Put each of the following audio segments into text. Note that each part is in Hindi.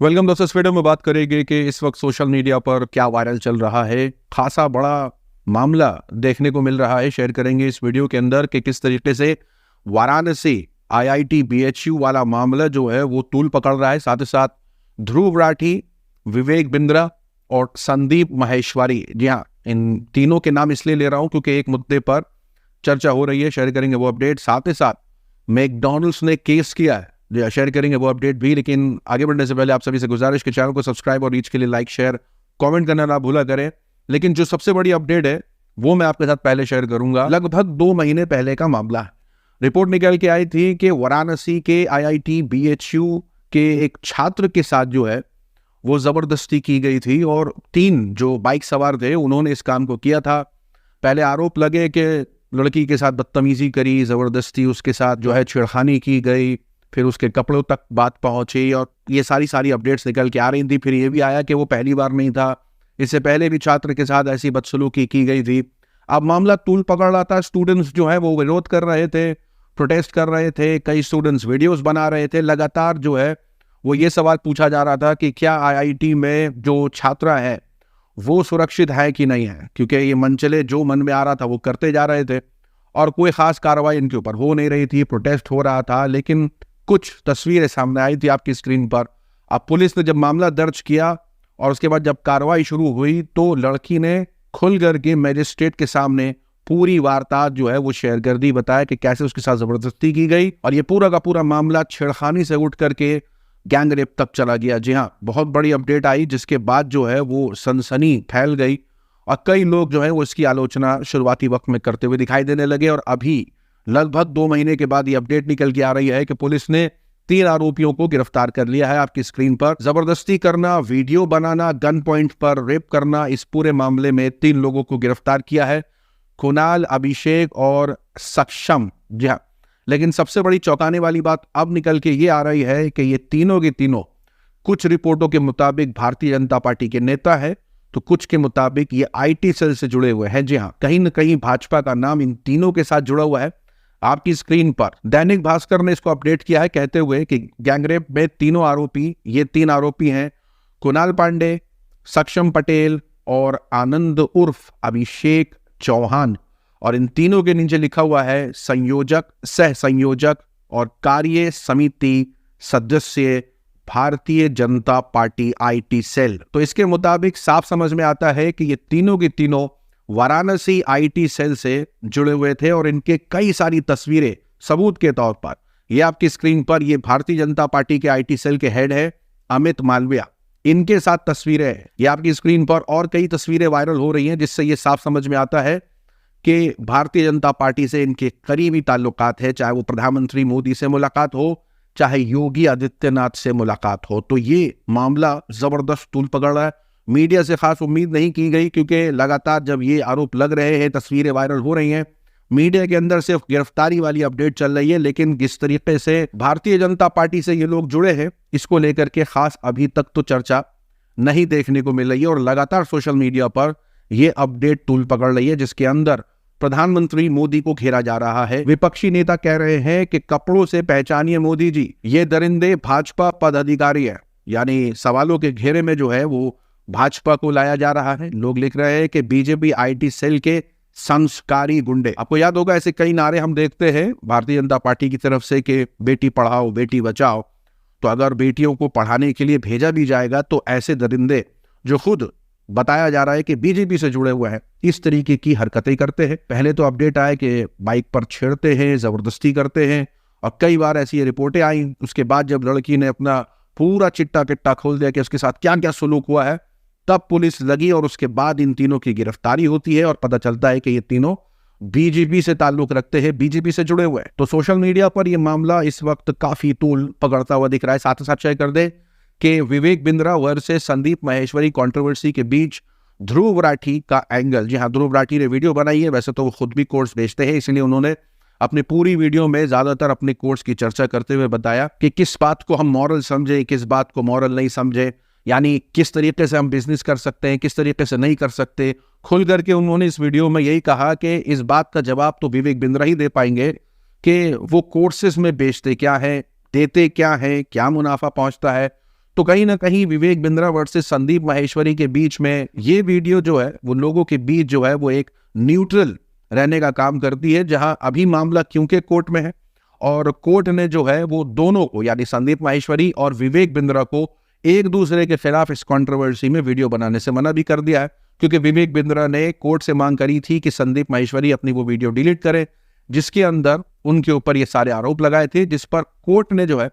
वेलकम दोस्तों। इस वीडियो में बात करेंगे कि इस वक्त सोशल मीडिया पर क्या वायरल चल रहा है। खासा बड़ा मामला देखने को मिल रहा है। शेयर करेंगे इस वीडियो के अंदर कि किस तरीके से वाराणसी आईआईटी बीएचयू वाला मामला जो है वो तूल पकड़ रहा है। साथ ही साथ ध्रुव राठी, विवेक बिंद्रा और संदीप माहेश्वरी, जी हाँ, इन तीनों के नाम इसलिए ले रहा हूं क्योंकि एक मुद्दे पर चर्चा हो रही है। शेयर करेंगे वो अपडेट। साथ ही साथ मैकडॉनल्ड्स ने केस किया है, शेयर करेंगे वो अपडेट भी। लेकिन आगे बढ़ने से पहले आप सभी से गुजारिश कि चैनल को सब्सक्राइब और रीच के लिए लाइक, शेयर, कमेंट करना ना भूला करें। लेकिन जो सबसे बड़ी अपडेट है वो मैं आपके साथ पहले शेयर करूंगा। लगभग 2 महीने पहले का मामला है। रिपोर्ट निकल के आई थी कि वाराणसी के आईआईटी बीएचयू के एक छात्र के साथ जो है वो जबरदस्ती की गई थी और 3 जो बाइक सवार थे उन्होंने इस काम को किया था। पहले आरोप लगे कि लड़की के साथ बदतमीजी करी, जबरदस्ती उसके साथ जो है छेड़खानी की गई, फिर उसके कपड़ों तक बात पहुंची और ये सारी अपडेट्स निकल के आ रही थी। फिर ये भी आया कि वो पहली बार नहीं था, इससे पहले भी छात्र के साथ ऐसी बदसलूकी की गई थी। अब मामला तूल पकड़ रहा था। स्टूडेंट्स जो है वो विरोध कर रहे थे, प्रोटेस्ट कर रहे थे, कई स्टूडेंट्स वीडियोस बना रहे थे। लगातार जो है वो ये सवाल पूछा जा रहा था कि क्या आईआईटी में जो छात्रा है वो सुरक्षित है कि नहीं है, क्योंकि ये मनचले जो मन में आ रहा था वो करते जा रहे थे और कोई खास कार्रवाई इनके ऊपर हो नहीं रही थी। प्रोटेस्ट हो रहा था, लेकिन कुछ तस्वीरें सामने आई थी आपकी स्क्रीन पर। अब पुलिस ने जब मामला दर्ज किया और उसके बाद जब कार्रवाई शुरू हुई तो लड़की ने खुल करके मजिस्ट्रेट के सामने पूरी वारदात जो है वो शेयर कर दी। बताया कि कैसे उसके साथ जबरदस्ती की गई और ये पूरा का पूरा मामला छेड़खानी से उठ करके गैंग रेप तक चला गया। जी हाँ, बहुत बड़ी अपडेट आई जिसके बाद जो है वो सनसनी फैल गई और कई लोग जो है वो इसकी आलोचना शुरुआती वक्त में करते हुए दिखाई देने लगे। और अभी लगभग 2 महीने के बाद ये अपडेट निकल के आ रही है कि पुलिस ने 3 आरोपियों को गिरफ्तार कर लिया है। आपकी स्क्रीन पर जबरदस्ती करना, वीडियो बनाना, गन पॉइंट पर रेप करना, इस पूरे मामले में 3 लोगों को गिरफ्तार किया है, कुणाल, अभिषेक और सक्षम। जी हाँ, लेकिन सबसे बड़ी चौंकाने वाली बात अब निकल के ये आ रही है कि ये तीनों के तीनों कुछ रिपोर्टों के मुताबिक भारतीय जनता पार्टी के नेता है, तो कुछ के मुताबिक ये आईटी सेल से जुड़े हुए हैं। जी हाँ, कहीं न कहीं भाजपा का नाम इन तीनों के साथ जुड़ा हुआ है। आपकी स्क्रीन पर दैनिक भास्कर ने इसको अपडेट किया है कहते हुए कि गैंगरेप में तीनों आरोपी, ये 3 आरोपी हैं, कुणाल पांडे, सक्षम पटेल और आनंद उर्फ अभिषेक चौहान। और इन तीनों के नीचे लिखा हुआ है संयोजक, सह संयोजक और कार्य समिति सदस्य, Bharatiya Janata party IT cell. तो इसके मुताबिक साफ समझ में आता है कि ये तीनों के तीनों वाराणसी आईटी सेल से जुड़े हुए थे और इनके कई सारी तस्वीरें सबूत के तौर पर ये आपकी स्क्रीन पर, ये भारतीय जनता पार्टी के आईटी सेल के हेड है अमित मालविया, इनके साथ तस्वीरें हैं। ये आपकी स्क्रीन पर और कई तस्वीरें वायरल हो रही हैं जिससे ये साफ समझ में आता है कि भारतीय जनता पार्टी से इनके करीबी ताल्लुकात है, चाहे वो प्रधानमंत्री मोदी से मुलाकात हो, चाहे योगी आदित्यनाथ से मुलाकात हो। तो ये मामला जबरदस्त तूल पकड़ रहा है। मीडिया से खास उम्मीद नहीं की गई क्योंकि लगातार जब ये आरोप लग रहे हैं, तस्वीरें वायरल हो रही हैं, मीडिया के अंदर सिर्फ गिरफ्तारी वाली अपडेट चल रही है। लेकिन किस तरीके से भारतीय जनता पार्टी से ये लोग जुड़े हैं इसको लेकर के खास अभी तक तो चर्चा नहीं देखने को मिल रही है और लगातार सोशल मीडिया पर यह अपडेट तूल पकड़ रही है जिसके अंदर प्रधानमंत्री मोदी को घेरा जा रहा है। विपक्षी नेता कह रहे हैं कि कपड़ों से पहचानिए मोदी जी, ये दरिंदे भाजपा पदाधिकारी है। यानी सवालों के घेरे में जो है वो भाजपा को लाया जा रहा है। लोग लिख रहे हैं कि बीजेपी आईटी सेल के संस्कारी गुंडे। आपको याद होगा ऐसे कई नारे हम देखते हैं भारतीय जनता पार्टी की तरफ से कि बेटी पढ़ाओ बेटी बचाओ। तो अगर बेटियों को पढ़ाने के लिए भेजा भी जाएगा तो ऐसे दरिंदे जो खुद बताया जा रहा है कि बीजेपी से जुड़े हुए हैं, इस तरीके की हरकतें करते हैं। पहले तो अपडेट आया कि बाइक पर छेड़ते हैं, जबरदस्ती करते हैं और कई बार ऐसी रिपोर्टें आई। उसके बाद जब लड़की ने अपना पूरा चिट्टा किट्टा खोल दिया कि उसके साथ क्या क्या सलूक हुआ है, तब पुलिस लगी और उसके बाद इन तीनों की गिरफ्तारी होती है और पता चलता है कि ये तीनों बीजेपी से ताल्लुक रखते हैं, बीजेपी से जुड़े हुए हैं। तो सोशल मीडिया पर यह मामला इस वक्त काफी तूल पकड़ता हुआ दिख रहा है। साथ ही साथ शेयर कर दे कि विवेक बिंद्रा वर्सेस संदीप माहेश्वरी कंट्रोवर्सी के बीच ध्रुव राठी का एंगल। जी हाँ, ध्रुव राठी ने वीडियो बनाई है। वैसे तो वो खुद भी कोर्स बेचते हैं, इसलिए उन्होंने अपनी पूरी वीडियो में ज्यादातर अपने कोर्स की चर्चा करते हुए बताया कि किस बात को हम मॉरल समझे, किस बात को मॉरल नहीं समझे, यानी किस तरीके से हम बिजनेस कर सकते हैं, किस तरीके से नहीं कर सकते। खुल करके उन्होंने इस वीडियो में यही कहा कि इस बात का जवाब तो विवेक बिंद्रा ही दे पाएंगे कि वो कोर्सेज में बेचते क्या है, देते क्या है, क्या मुनाफा पहुंचता है। तो कहीं ना कहीं विवेक बिंद्रा वर्सेस संदीप माहेश्वरी के बीच में ये वीडियो जो है वो लोगों के बीच जो है वो एक न्यूट्रल रहने का काम करती है, जहां अभी मामला क्योंकि कोर्ट में है और कोर्ट ने जो है वो दोनों को यानी संदीप माहेश्वरी और विवेक बिंद्रा को एक दूसरे के खिलाफ इस कंट्रोवर्सी में वीडियो बनाने से मना भी कर दिया है, क्योंकि विवेक बिंद्रा ने कोर्ट से मांग करी थी कि संदीप माहेश्वरी अपनी वो वीडियो डिलीट करे जिसके अंदर उनके ऊपर ये सारे आरोप लगाए थे, जिस पर कोर्ट ने जो है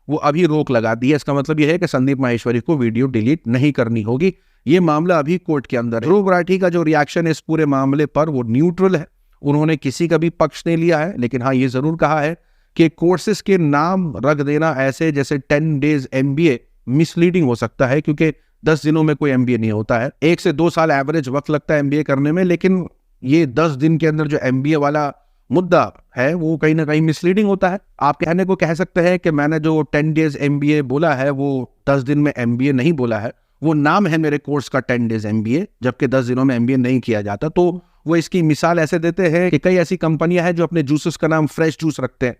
वो अभी रोक लगा दी है। इसका मतलब ये है कि संदीप माहेश्वरी को वीडियो डिलीट नहीं करनी होगी। ये मामला अभी कोर्ट के अंदर है। ध्रुव राठी का जो रिएक्शन है इस पूरे मामले पर वो न्यूट्रल है, उन्होंने किसी का भी पक्ष नहीं लिया है, लेकिन हाँ ये जरूर कहा है कि कोर्सेज के नाम रख देना ऐसे जैसे 10 days MBA मिसलीडिंग हो सकता है, क्योंकि 10 दिनों में कोई MBA नहीं होता है। 1 से 2 साल एवरेज वक्त लगता है MBA करने में, लेकिन ये 10 दिन के अंदर जो MBA वाला मुद्दा है वो कहीं ना कहीं मिसलीडिंग होता है। आप कहने को कह सकते हैं कि मैंने जो 10 days MBA बोला है वो 10 दिन में MBA नहीं बोला है, वो नाम है मेरे कोर्स का 10 days MBA, जबकि 10 दिनों में MBA नहीं किया जाता। तो वो इसकी मिसाल ऐसे देते हैं कि कई ऐसी कंपनियां हैं जो अपने जूसेस का नाम फ्रेश जूस रखते हैं,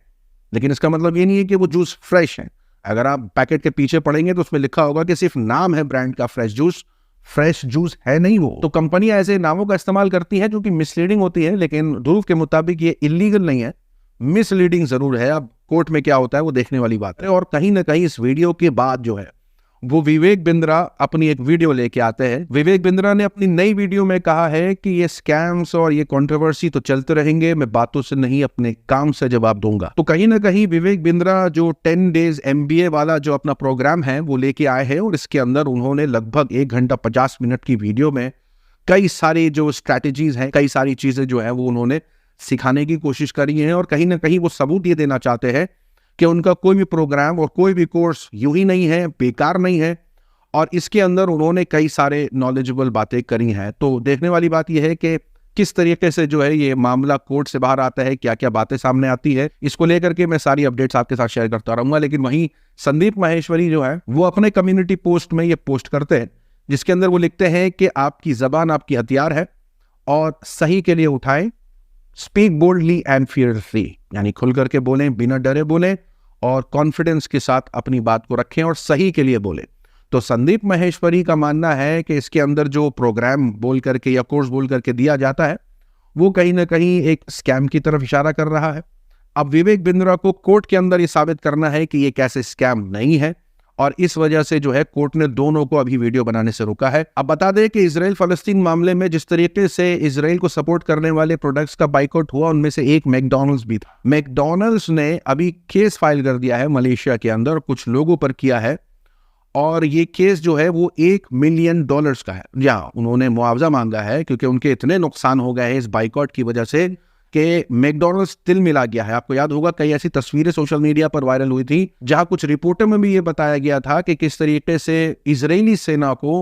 लेकिन इसका मतलब ये नहीं है कि वो जूस फ्रेश है। अगर आप पैकेट के पीछे पढ़ेंगे तो उसमें लिखा होगा कि सिर्फ नाम है ब्रांड का फ्रेश जूस है नहीं वो। तो कंपनियां ऐसे नामों का इस्तेमाल करती हैं जो कि मिसलीडिंग होती है, लेकिन ध्रुव के मुताबिक ये इलीगल नहीं है, मिसलीडिंग जरूर है। अब कोर्ट में क्या होता है वो देखने वाली बात है। और कहीं ना कहीं इस वीडियो के बाद जो है वो विवेक बिंद्रा अपनी एक वीडियो लेके आते हैं। विवेक बिंद्रा ने अपनी नई वीडियो में कहा है कि ये स्कैम्स और ये कंट्रोवर्सी तो चलते रहेंगे, मैं बातों से नहीं अपने काम से जवाब दूंगा। तो कहीं ना कहीं विवेक बिंद्रा जो 10 days MBA वाला जो अपना प्रोग्राम है वो लेके आए हैं, और इसके अंदर उन्होंने लगभग 1 घंटा 50 मिनट की वीडियो में कई सारी जो स्ट्रैटेजीज हैं, कई सारी चीजें जो है वो उन्होंने सिखाने की कोशिश करी है। और कहीं ना कहीं वो सबूत ये देना चाहते हैं कि उनका कोई भी प्रोग्राम और कोई भी कोर्स यूं ही नहीं है, बेकार नहीं है, और इसके अंदर उन्होंने कई सारे नॉलेजेबल बातें करी हैं। तो देखने वाली बात यह है कि किस तरीके से जो है ये मामला कोर्ट से बाहर आता है, क्या क्या बातें सामने आती है, इसको लेकर के मैं सारी अपडेट्स आपके साथ शेयर करता रहूंगा। लेकिन वहीं संदीप माहेश्वरी जो है वो अपने कम्युनिटी पोस्ट में ये पोस्ट करते हैं, जिसके अंदर वो लिखते हैं कि आपकी जबान आपकी हथियार है और सही के लिए उठाएं, स्पीक बोल्डली एंड फियरलेसली, यानी खुल करके बोलें, बिना डरे बोलें और कॉन्फिडेंस के साथ अपनी बात को रखें और सही के लिए बोलें। तो संदीप माहेश्वरी का मानना है कि इसके अंदर जो प्रोग्राम बोल करके या कोर्स बोल करके दिया जाता है वो कहीं ना कहीं एक स्कैम की तरफ इशारा कर रहा है। अब विवेक बिंद्रा को कोर्ट के अंदर ये साबित करना है कि ये कैसे स्कैम नहीं है, और इस वजह से जो है कोर्ट ने दोनों को अभी वीडियो बनाने से रोका है। अब बता दें कि इजराइल फलस्तीन मामले में जिस तरीके से इजराइल को सपोर्ट करने वाले प्रोडक्ट्स का बाइकआउट हुआ, उनमें से एक मैकडॉनल्ड्स भी था। मैकडॉनल्ड्स ने अभी केस फाइल कर दिया है मलेशिया के अंदर, कुछ लोगों पर किया है, और ये केस जो है वो $1 मिलियन का है। जहां उन्होंने मुआवजा मांगा है क्योंकि उनके इतने नुकसान हो गए हैं इस बाइकआउट की वजह से कि मैकडॉनल्ड्स तिल मिला गया है। आपको याद होगा कई ऐसी तस्वीरें सोशल मीडिया पर वायरल हुई थी जहां कुछ रिपोर्टों में भी ये बताया गया था कि किस तरीके से इजरायली सेना को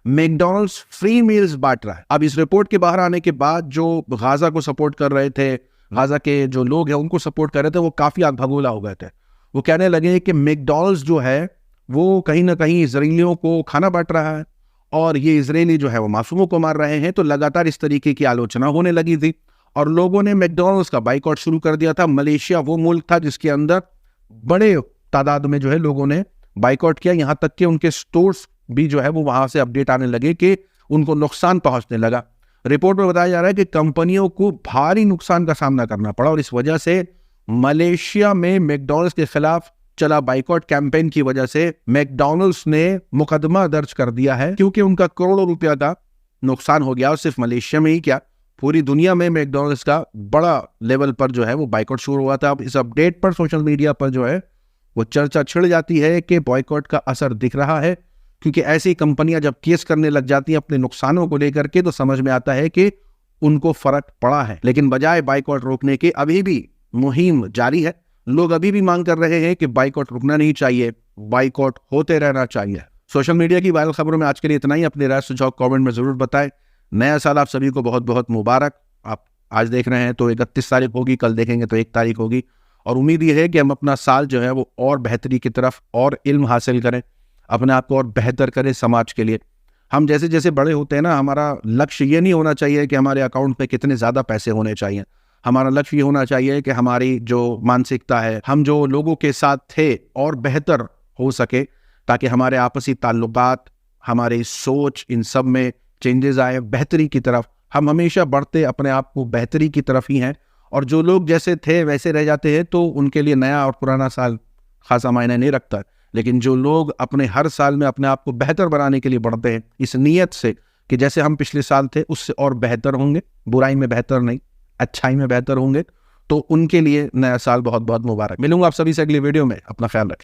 मैकडॉनल्ड्स फ्री मील्स बांट रहा है। अब इस रिपोर्ट के बाहर आने के बाद जो गाजा को सपोर्ट कर रहे थे, गाजा के जो लोग हैं उनको सपोर्ट कर रहे थे, वो काफी आग भगोला हो गए थे। वो कहने लगे कि मैकडॉनल्ड्स जो है वो कहीं ना कहीं इजरायलियों को खाना बांट रहा है और ये इजरायली जो है वो मासूमों को मार रहे हैं। तो लगातार इस तरीके की आलोचना होने लगी थी और लोगों ने मैकडॉनल्ड्स का बाइकआउट शुरू कर दिया था। मलेशिया वो मुल्क था जिसके अंदर बड़े तादाद में जो है लोगों ने बाइकआउट किया, यहाँ तक कि उनके स्टोर्स भी जो है वो वहां से अपडेट आने लगे कि उनको नुकसान पहुंचने लगा। रिपोर्ट में बताया जा रहा है कि कंपनियों को भारी नुकसान का सामना करना पड़ा और इस वजह से मलेशिया में मैकडॉनल्ड्स के खिलाफ चला बाइकआउट कैंपेन की वजह से मैकडॉनल्ड्स ने मुकदमा दर्ज कर दिया है, क्योंकि उनका करोड़ों रुपया का नुकसान हो गया। और सिर्फ मलेशिया में ही क्या, पूरी दुनिया में मैकडॉनल्ड्स का बड़ा लेवल पर जो है वो बाइकआउट शुरू हुआ था। अब इस अपडेट पर सोशल मीडिया पर जो है वो चर्चा छिड़ जाती है कि बॉयकॉट का असर दिख रहा है, क्योंकि ऐसी कंपनियां जब केस करने लग जाती हैं अपने नुकसानों को लेकर के तो समझ में आता है कि उनको फर्क पड़ा है। लेकिन बजाय बाइकआउट रोकने के अभी भी मुहिम जारी है। लोग अभी भी मांग कर रहे हैं कि बाइकआउट रुकना नहीं चाहिए, बाइकआउट होते रहना चाहिए। सोशल मीडिया की वायरल खबरों में आज के लिए इतना ही। अपने राय सुझाव कमेंट में जरूर बताएं। नया साल आप सभी को बहुत बहुत मुबारक। आप आज देख रहे हैं तो 31 तारीख होगी, कल देखेंगे तो 1 तारीख होगी, और उम्मीद ये है कि हम अपना साल जो है वो और बेहतरी की तरफ और इल्म हासिल करें, अपने आप को और बेहतर करें समाज के लिए। हम जैसे जैसे बड़े होते हैं ना, हमारा लक्ष्य ये नहीं होना चाहिए कि हमारे अकाउंट में कितने ज़्यादा पैसे होने चाहिए। हमारा लक्ष्य ये होना चाहिए कि हमारी जो मानसिकता है, हम जो लोगों के साथ थे और बेहतर हो सके, ताकि हमारे आपसी ताल्लुकात, हमारी सोच, इन सब में चेंजेस आए बेहतरी की तरफ। हम हमेशा बढ़ते अपने आप को बेहतरी की तरफ ही हैं, और जो लोग जैसे थे वैसे रह जाते हैं तो उनके लिए नया और पुराना साल खासा मायने नहीं रखता। लेकिन जो लोग अपने हर साल में अपने आप को बेहतर बनाने के लिए बढ़ते हैं इस नीयत से कि जैसे हम पिछले साल थे उससे और बेहतर होंगे, बुराई में बेहतर नहीं अच्छाई में बेहतर होंगे, तो उनके लिए नया साल बहुत बहुत मुबारक। मिलूंगा आप सभी से अगली वीडियो में। अपना ख्याल रखें।